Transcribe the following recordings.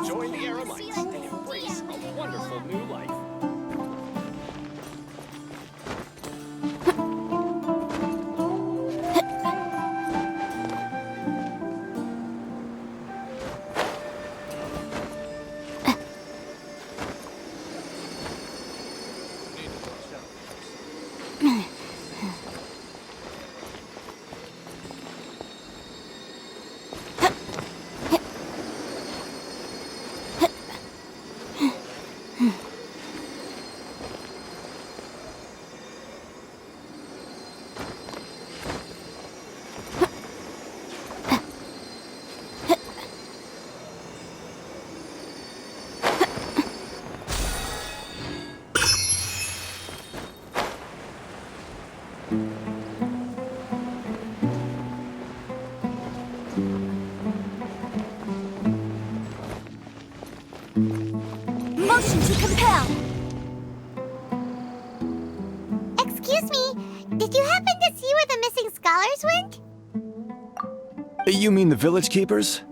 Join the Aramites and embrace a wonderful new life. Motion to compel! Excuse me, did you happen to see where the missing scholars went? You mean the village keepers?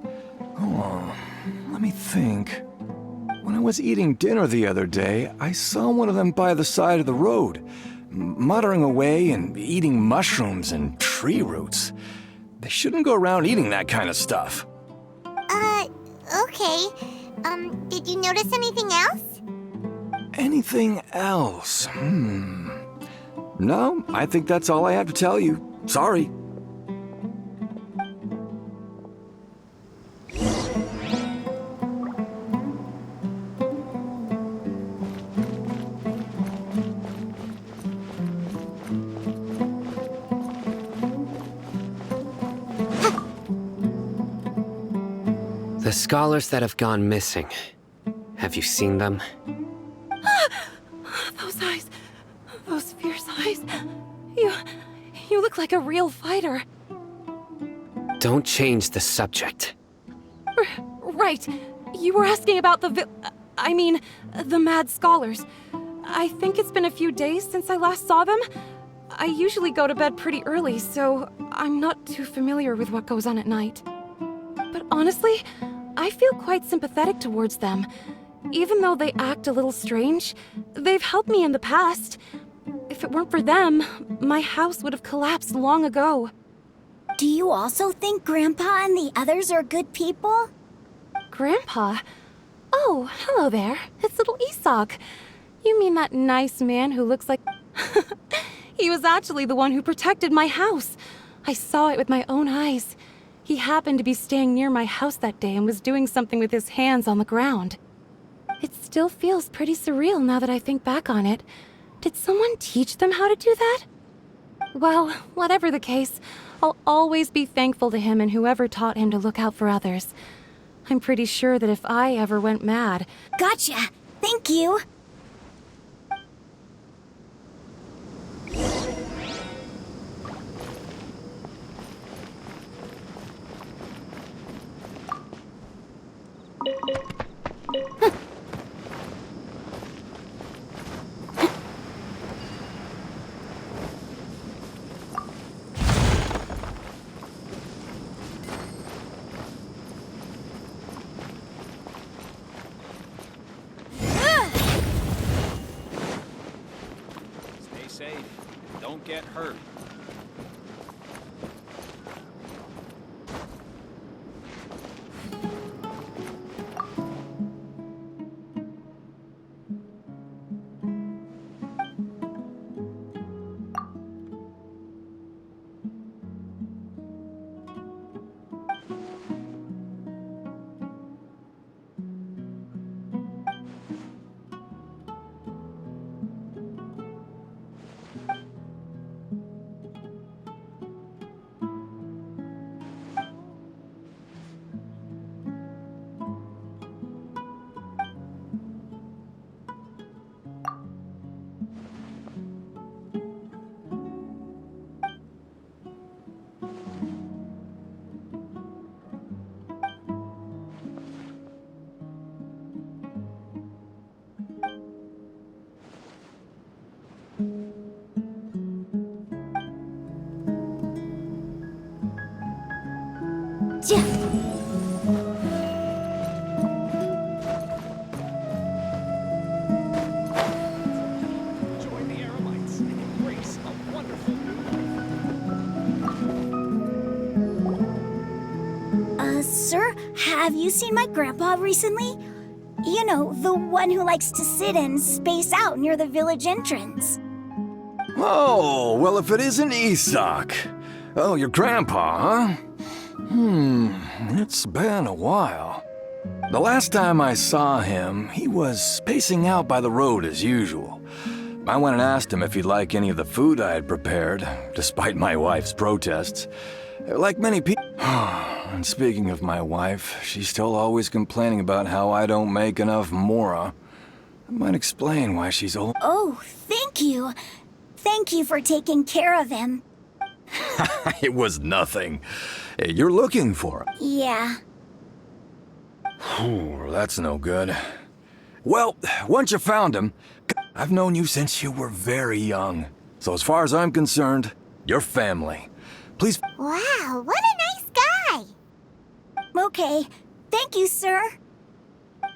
Oh, let me think. When I was eating dinner the other day, I saw one of them by the side of the road, muttering away and eating mushrooms and tree roots. They shouldn't go around eating that kind of stuff. Okay. Did you notice anything else? Anything else? No, I think that's all I have to tell you. Sorry. The scholars that have gone missing. Have you seen them? Those eyes. Those fierce eyes. You look like a real fighter. Don't change the subject. Right. You were asking about the the mad scholars. I think it's been a few days since I last saw them. I usually go to bed pretty early, so I'm not too familiar with what goes on at night. But honestly, I feel quite sympathetic towards them. Even though they act a little strange, they've helped me in the past. If it weren't for them, my house would have collapsed long ago. Do you also think Grandpa and the others are good people? Grandpa? Oh, hello there. It's little Isak. You mean that nice man who looks like... He was actually the one who protected my house. I saw it with my own eyes. He happened to be staying near my house that day and was doing something with his hands on the ground. It still feels pretty surreal now that I think back on it. Did someone teach them how to do that? Well, whatever the case, I'll always be thankful to him and whoever taught him to look out for others. I'm pretty sure that if I ever went mad... Gotcha! Thank you! Stay safe. Don't get hurt. have you seen my grandpa recently? You know, the one who likes to sit and space out near the village entrance. Oh, well, if it isn't Isak. Oh, your grandpa, huh? It's been a while. The last time I saw him, he was spacing out by the road as usual. I went and asked him if he'd like any of the food I had prepared, despite my wife's protests. Like many people... And speaking of my wife, she's still always complaining about how I don't make enough mora. That might explain why she's old. Oh, thank you. Thank you for taking care of him. It was nothing. You're looking for him. Yeah. That's no good. Well, once you found him, I've known you since you were very young. So as far as I'm concerned, you're family. Please... Wow, what a nice guy! Okay. Thank you, sir.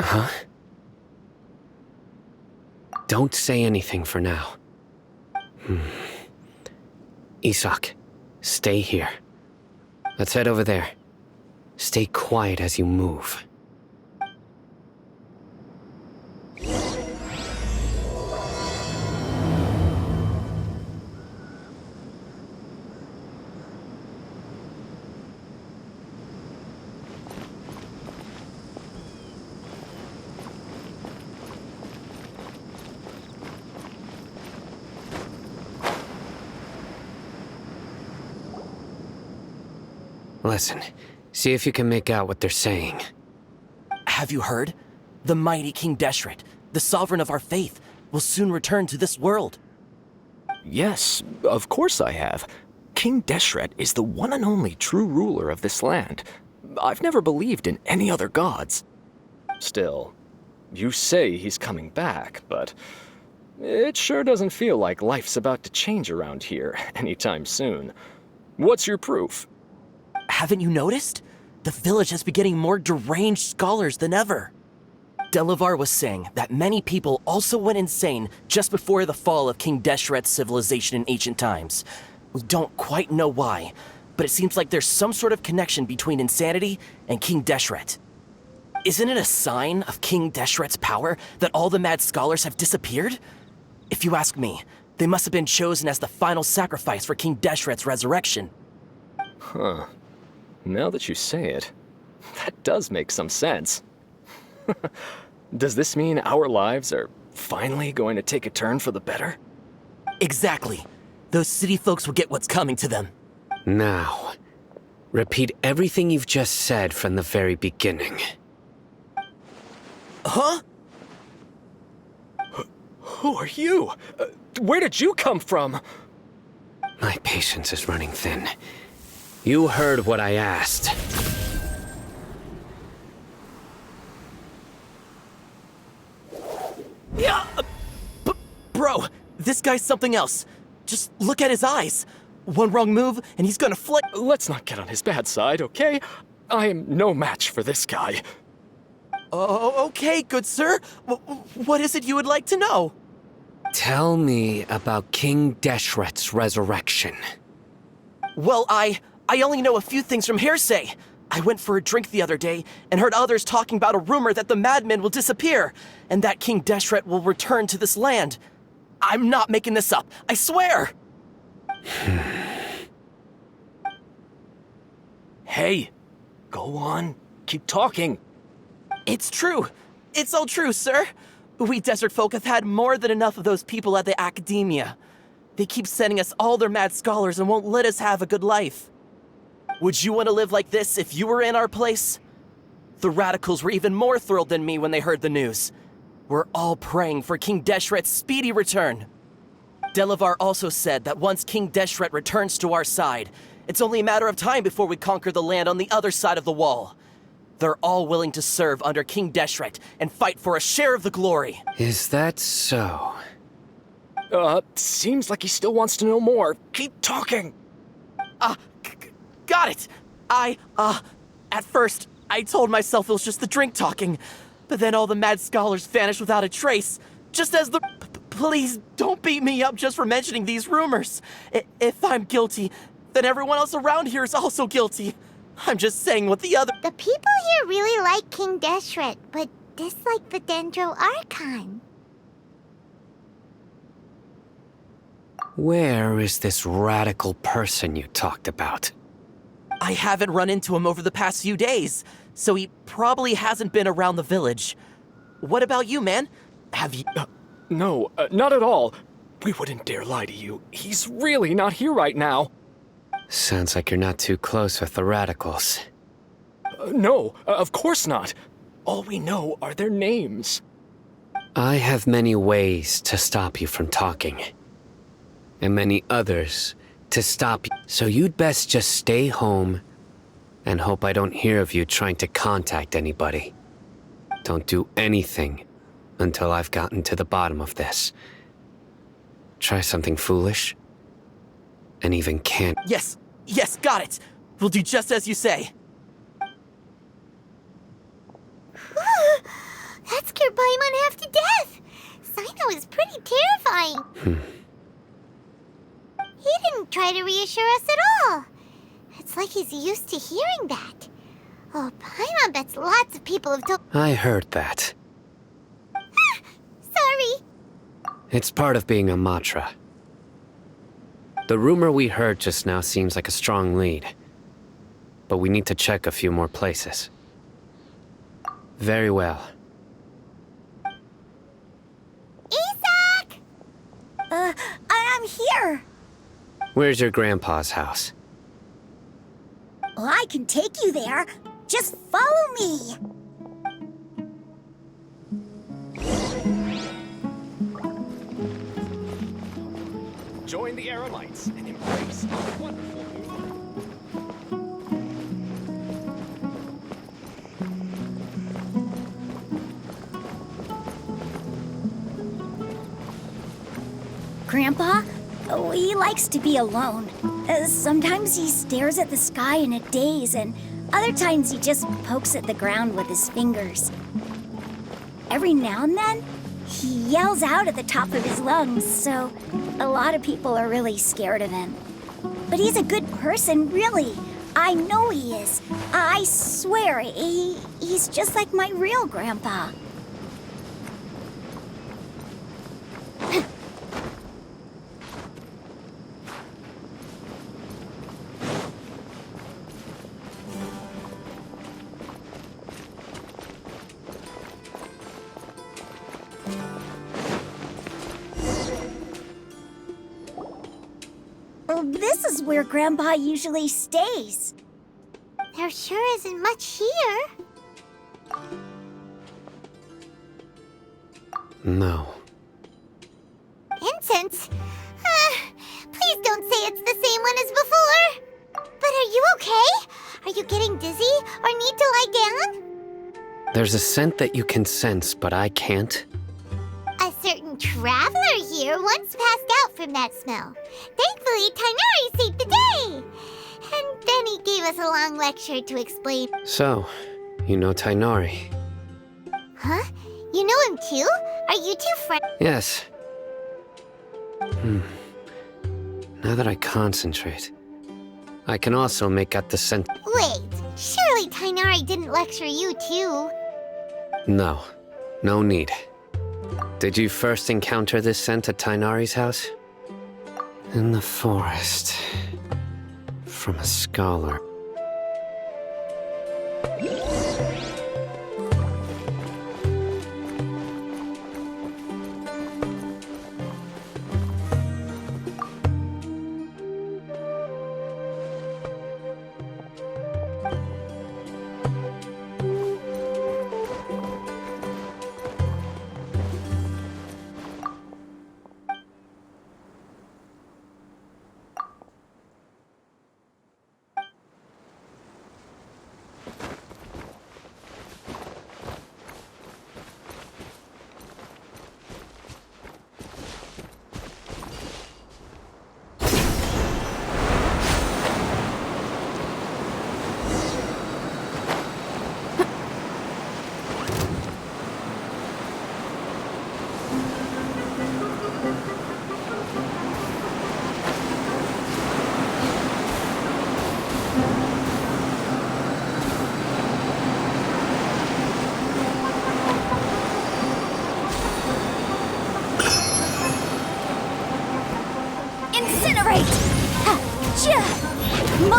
Huh? Don't say anything for now. Isak, stay here. Let's head over there. Stay quiet as you move. Listen, see if you can make out what they're saying. Have you heard? The mighty King Deshret, the sovereign of our faith, will soon return to this world. Yes, of course I have. King Deshret is the one and only true ruler of this land. I've never believed in any other gods. Still, you say he's coming back, but it sure doesn't feel like life's about to change around here anytime soon. What's your proof? Haven't you noticed? The village has been getting more deranged scholars than ever. Delavar was saying that many people also went insane just before the fall of King Deshret's civilization in ancient times. We don't quite know why, but it seems like there's some sort of connection between insanity and King Deshret. Isn't it a sign of King Deshret's power that all the mad scholars have disappeared? If you ask me, they must have been chosen as the final sacrifice for King Deshret's resurrection. Huh. Now that you say it, that does make some sense. Does this mean our lives are finally going to take a turn for the better? Exactly. Those city folks will get what's coming to them. Now, repeat everything you've just said from the very beginning. Huh? Who are you? Where did you come from? My patience is running thin. You heard what I asked. Yeah, bro, this guy's something else. Just look at his eyes. One wrong move, and he's gonna flick. Let's not get on his bad side, okay? I am no match for this guy. Oh, okay, good sir. What is it you would like to know? Tell me about King Deshret's resurrection. Well, I only know a few things from hearsay. I went for a drink the other day and heard others talking about a rumor that the madmen will disappear and that King Deshret will return to this land. I'm not making this up, I swear! Hey, go on. Keep talking. It's true. It's all true, sir. We desert folk have had more than enough of those people at the academia. They keep sending us all their mad scholars and won't let us have a good life. Would you want to live like this if you were in our place? The radicals were even more thrilled than me when they heard the news. We're all praying for King Deshret's speedy return. Delavar also said that once King Deshret returns to our side, it's only a matter of time before we conquer the land on the other side of the wall. They're all willing to serve under King Deshret and fight for a share of the glory. Is that so? Seems like he still wants to know more. Keep talking. Got it! At first, I told myself it was just the drink talking, but then all the mad scholars vanished without a trace, just as the... Please, don't beat me up just for mentioning these rumors. If I'm guilty, then everyone else around here is also guilty. I'm just saying what the other. The people here really like King Deshret, but dislike the Dendro Archon. Where is this radical person you talked about? I haven't run into him over the past few days, so he probably hasn't been around the village. What about you, man? Have you. No, not at all. We wouldn't dare lie to you. He's really not here right now. Sounds like you're not too close with the radicals. No, of course not. All we know are their names. I have many ways to stop you from talking. And many others to stop you. So you'd best just stay home and hope I don't hear of you trying to contact anybody. Don't do anything until I've gotten to the bottom of this. Try something foolish, and even can't. Yes, got it. We'll do just as you say. That scared Paimon half to death. CYNO is pretty terrifying. He didn't try to reassure us at all. It's like he's used to hearing that. Oh, Paimon bets lots of people have told. I heard that. Sorry. It's part of being a Matra. The rumor we heard just now seems like a strong lead. But we need to check a few more places. Very well. Isak! I'm here. Where's your grandpa's house? Well, I can take you there. Just follow me. Join the Eremites and embrace our wonderful new life. Grandpa? Oh, he likes to be alone. Sometimes he stares at the sky in a daze, and other times he just pokes at the ground with his fingers. Every now and then, he yells out at the top of his lungs, so a lot of people are really scared of him. But he's a good person, really. I know he is. I swear, he's just like my real grandpa. Well, this is where Grandpa usually stays. There sure isn't much here. No. Incense? Please don't say it's the same one as before. But are you okay? Are you getting dizzy or need to lie down? There's a scent that you can sense, but I can't. A certain traveler here once passed out from that smell. Thankfully, Tighnari saved the day. And then he gave us a long lecture to explain. So, you know Tighnari? Huh? You know him too? Are you two friends? Yes. Now that I concentrate, I can also make out the scent. Wait, surely Tighnari didn't lecture you too. No. No need. Did you first encounter this scent at Tighnari's house? In the forest. From a scholar.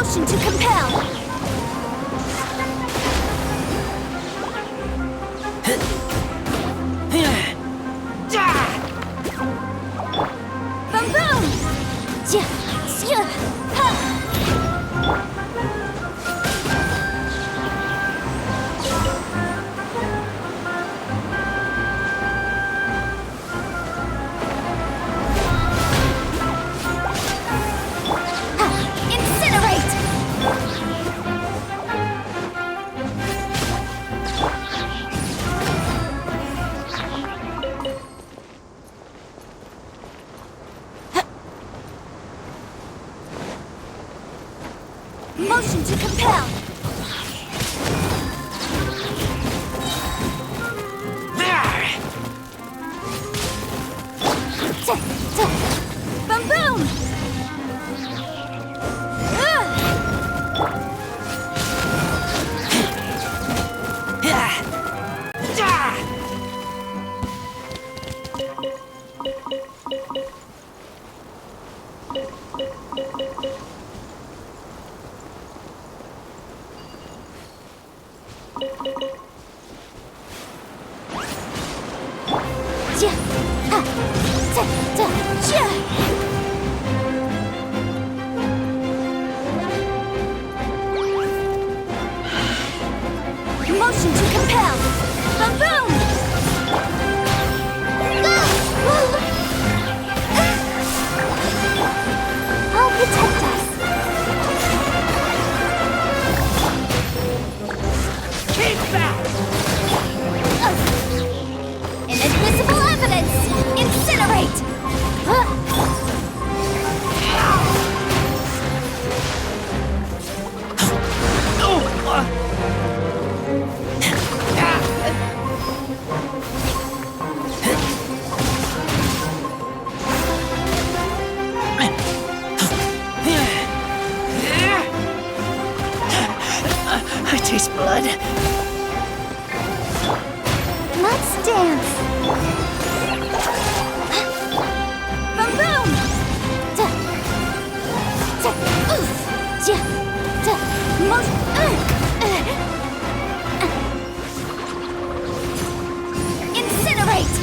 Motion to compel. Boom boom! Ja, ja, ha! Incinerate! Motion to compel. Boom boom! Ja, ha, ta, ta, ja. Motion to compel. Boom boom! I'll protect us. Keep back! Inadmissible evidence! Incinerate! I taste blood. Let's dance! Boom boom! Da, da, ja, da, incinerate!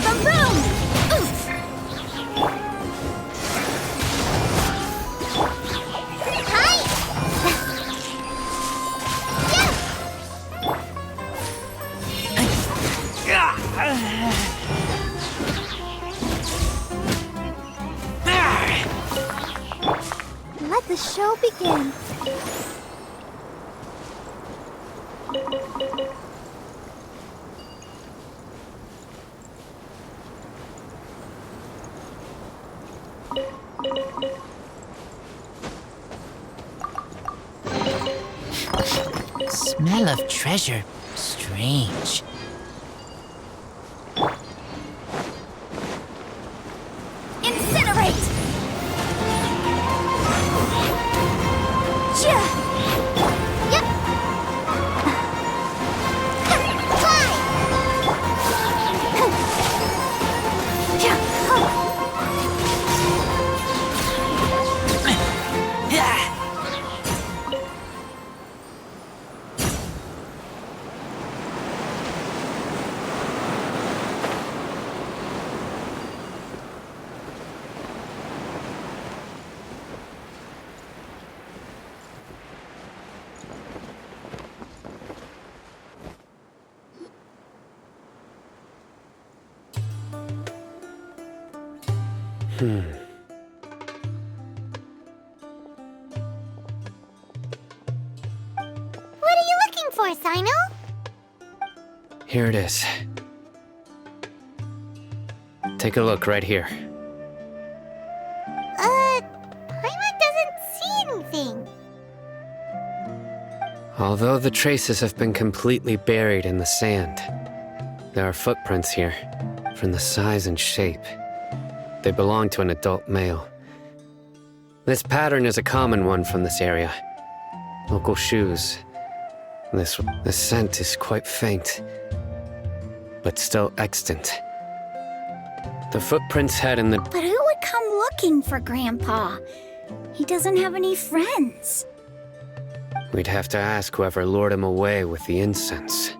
Boom boom! Let the show begin. Smell of treasure. Strange. Incinerate! Ja! Yep! Fly! Ja! What are you looking for, CYNO? Here it is. Take a look right here. Paimon doesn't see anything. Although the traces have been completely buried in the sand, there are footprints here, from the size and shape. They belong to an adult male. This pattern is a common one from this area. Local shoes, The scent is quite faint, but still extant. The footprints head in the... But who would come looking for Grandpa? He doesn't have any friends. We'd have to ask whoever lured him away with the incense.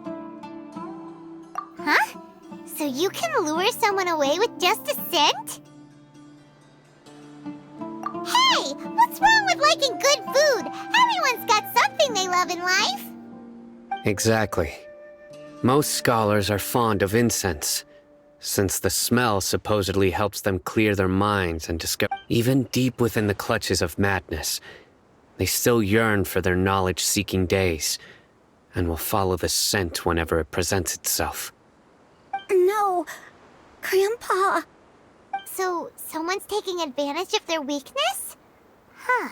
Huh? So you can lure someone away with just a scent? Hey! What's wrong with liking good food? Everyone's got something they love in life. Exactly. Most scholars are fond of incense, since the smell supposedly helps them clear their minds and discover. Even deep within the clutches of madness, they still yearn for their knowledge-seeking days, and will follow the scent whenever it presents itself. No, Grandpa. So, someone's taking advantage of their weakness? Huh.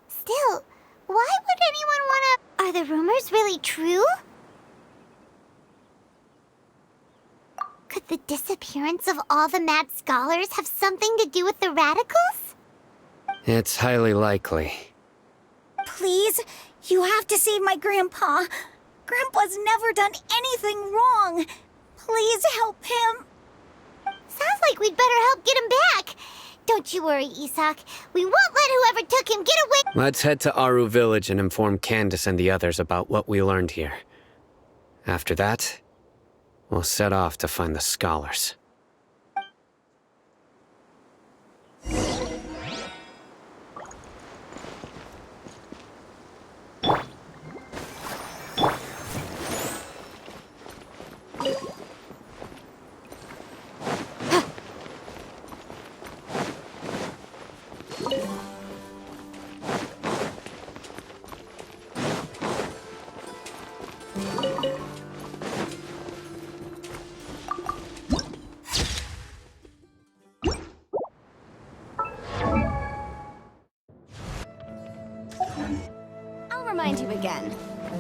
Still, why would anyone wanna... Are the rumors really true? Could the disappearance of all the mad scholars have something to do with the radicals? It's highly likely. Please, you have to save my Grandpa. Grandpa's never done anything wrong. Please help him. Sounds like we'd better help get him back. Don't you worry, Isak. We won't let whoever took him get away. Let's head to Aru Village and inform Candace and the others about what we learned here. After that, we'll set off to find the scholars. I'll remind you again.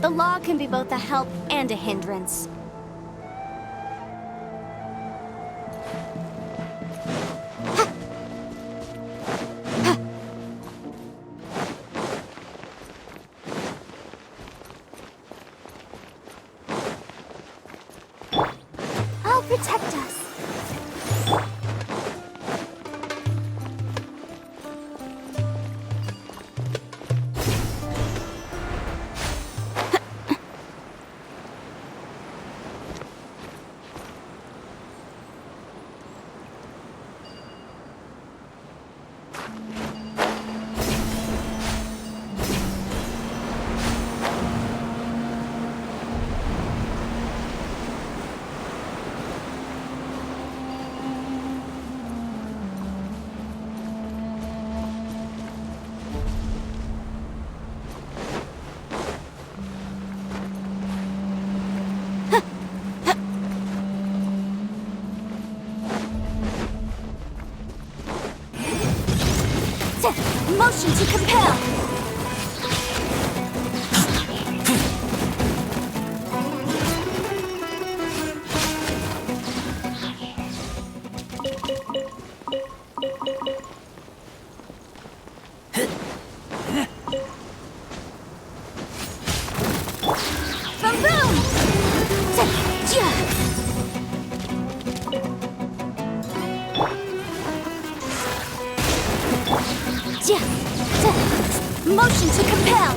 The law can be both a help and a hindrance. I'll protect us. Motion to compel! Boom boom! Motion to compel!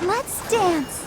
Let's dance.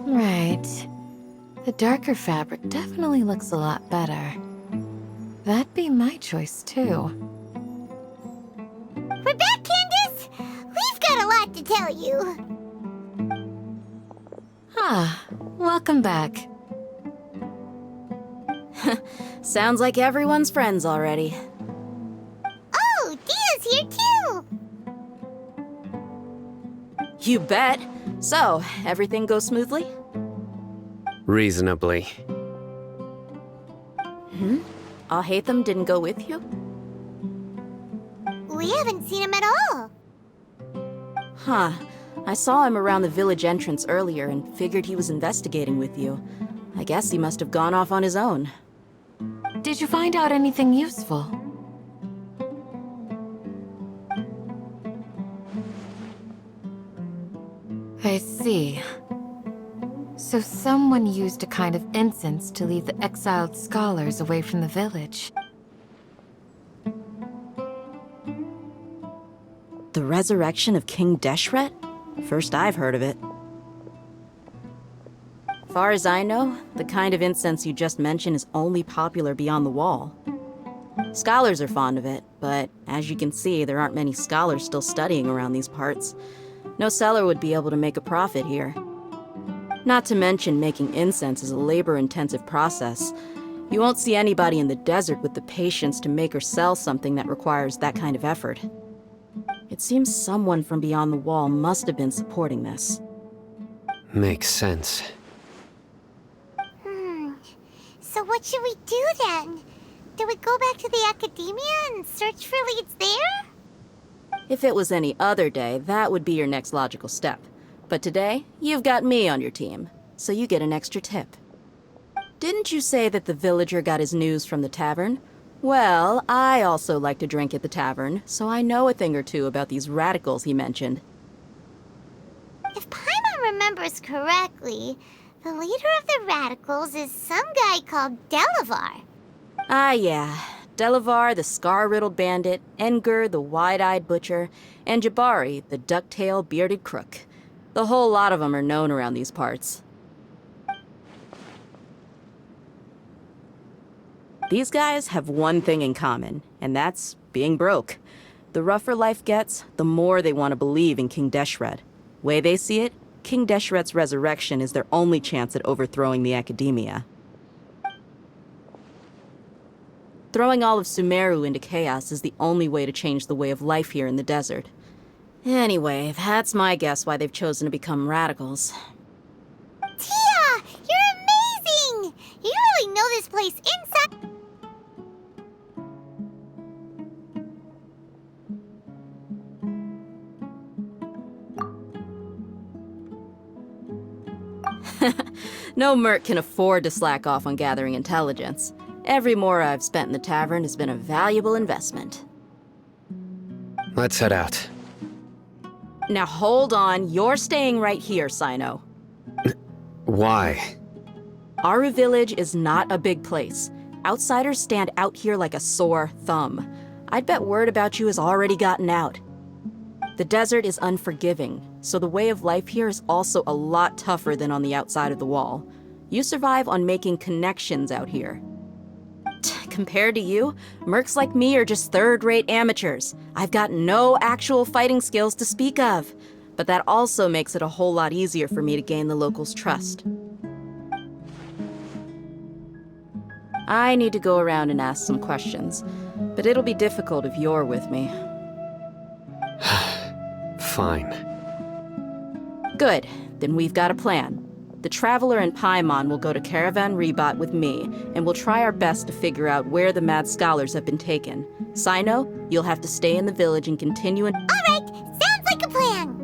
Right. The darker fabric definitely looks a lot better. That'd be my choice, too. We're back, Candace! We've got a lot to tell you. Ah, welcome back. Sounds like everyone's friends already. Oh, Dia's here too! You bet. So, everything goes smoothly? Reasonably. Alhaitham didn't go with you? We haven't seen him at all. Huh. I saw him around the village entrance earlier and figured he was investigating with you. I guess he must have gone off on his own. Did you find out anything useful? I see. So someone used a kind of incense to lead the exiled scholars away from the village. The resurrection of King Deshret? First I've heard of it. Far as I know, the kind of incense you just mentioned is only popular beyond the wall. Scholars are fond of it, but as you can see, there aren't many scholars still studying around these parts. No seller would be able to make a profit here. Not to mention, making incense is a labor-intensive process. You won't see anybody in the desert with the patience to make or sell something that requires that kind of effort. It seems someone from beyond the wall must have been supporting this. Makes sense. So what should we do then? Do we go back to the academia and search for leads there? If it was any other day, that would be your next logical step. But today, you've got me on your team, so you get an extra tip. Didn't you say that the villager got his news from the tavern? Well, I also like to drink at the tavern, so I know a thing or two about these radicals he mentioned. If Paimon remembers correctly, the leader of the radicals is some guy called Delavar. Ah, yeah. Delavar, the scar-riddled bandit, Engur, the wide-eyed butcher, and Jabari, the duck-tailed bearded crook. The whole lot of them are known around these parts. These guys have one thing in common, and that's being broke. The rougher life gets, the more they want to believe in King Deshret. Way they see it, King Deshret's resurrection is their only chance at overthrowing the academia. Throwing all of Sumeru into chaos is the only way to change the way of life here in the desert. Anyway, that's my guess why they've chosen to become radicals. Tia! You're amazing! You really know this place inside... No merc can afford to slack off on gathering intelligence. Every mora I've spent in the tavern has been a valuable investment. Let's head out. Now hold on, you're staying right here, CYNO. Why? Aru Village is not a big place. Outsiders stand out here like a sore thumb. I'd bet word about you has already gotten out. The desert is unforgiving, so the way of life here is also a lot tougher than on the outside of the wall. You survive on making connections out here. Compared to you, mercs like me are just third-rate amateurs. I've got no actual fighting skills to speak of. But that also makes it a whole lot easier for me to gain the locals' trust. I need to go around and ask some questions, but it'll be difficult if you're with me. Fine. Good, then we've got a plan. The Traveler and Paimon will go to Caravan Rebot with me, and we'll try our best to figure out where the mad scholars have been taken. CYNO, you'll have to stay in the village and continue All right, sounds like a plan.